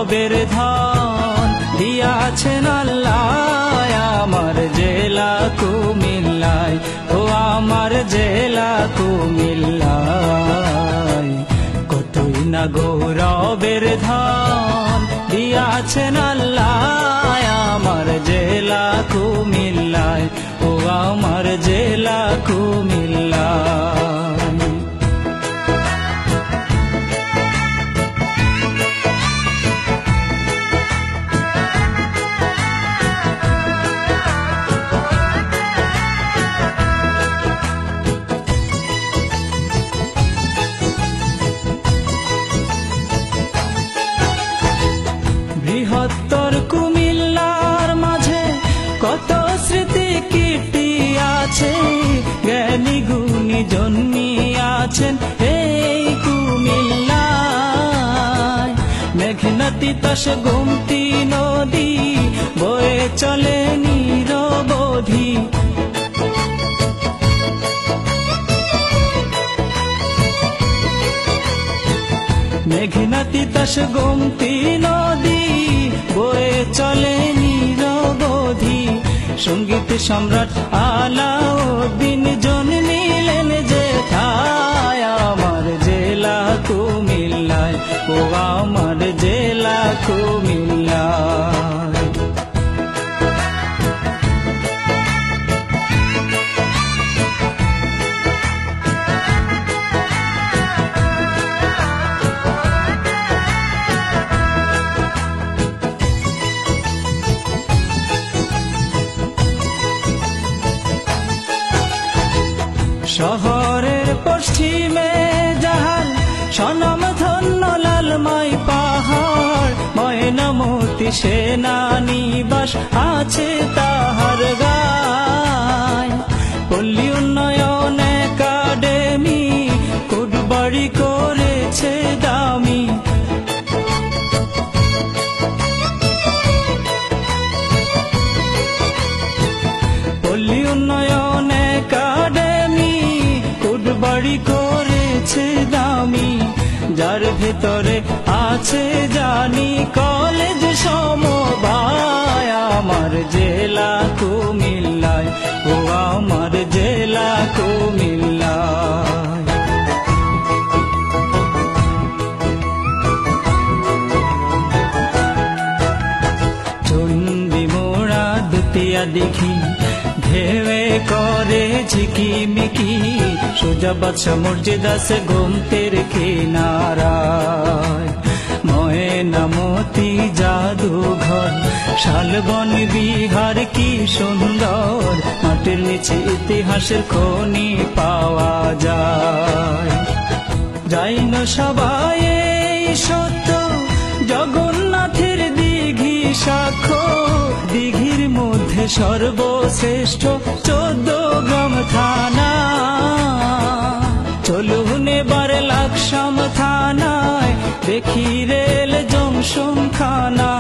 গৌরবের ধন দিয়াছেন আল্লাহ আমার জেলা কুমিল্লায়, ও আমার জেলা কুমিল্লায়। কতই না গৌরবের ধন দিয়াছেন আল্লাহ আমার জেলা কুমিল্লায়, ও আমার জেলা কুমিল্লায়। বৃহত্তর কুমিল্লার মাঝে কত স্মৃতি কীর্তি আছে, জ্ঞানী গুণী জন্মিয়াছেন এই কুমিল্লায়। মেঘনা তিতাস গোমতী নদী বয়ে চলে নিরবধি, মেঘনা তিতাস গোমতী নদী বয়ে চলে নিরবধি। সঙ্গীত সম্রাট আলাউদ্দিন জন্মিলেন যেথায় আমার জেলা কুমিল্লায়, ও আমার জেলা কুমিল্লায়। শহরের পশ্চিমে যাহার সনম ধন্য লালমাই পাহাড়, ময়নামতি সেনানিবাস আছে তাহার গায়। পল্লী উন্নয়ন একাডেমি কুটবাড়ি করেছে দামি, পল্লী উন্নয়ন একাডেমি কুটবাড়ি করেছে দামি। যার ভেতরে আছে জানি কলেজ সমবায় আমার জেলা কুমিল্লায়, ও আমার জেলা কুমিল্লায়। চন্ডী মোড়া দুতিয়া দেখি ঢেউয়ে করে ঝিকিমিকি, সোজা বাদশা মসজিদ আছে গোমতের কিনারায়। ময়নামতি জাদুঘর শালবন বিহার কি সুন্দর, মাটির নিচে ইতিহাসের খনি পাওয়া যায়। যাই না সবাই এই সত্য জগন্নাথের দিঘি সাক্ষ্য, দিঘির মধ্যে সর্বশ্রেষ্ঠ 14 গ্রাম থানা। চলুন এবার লাকসাম থানায় দেখি রেল জংশন খানা।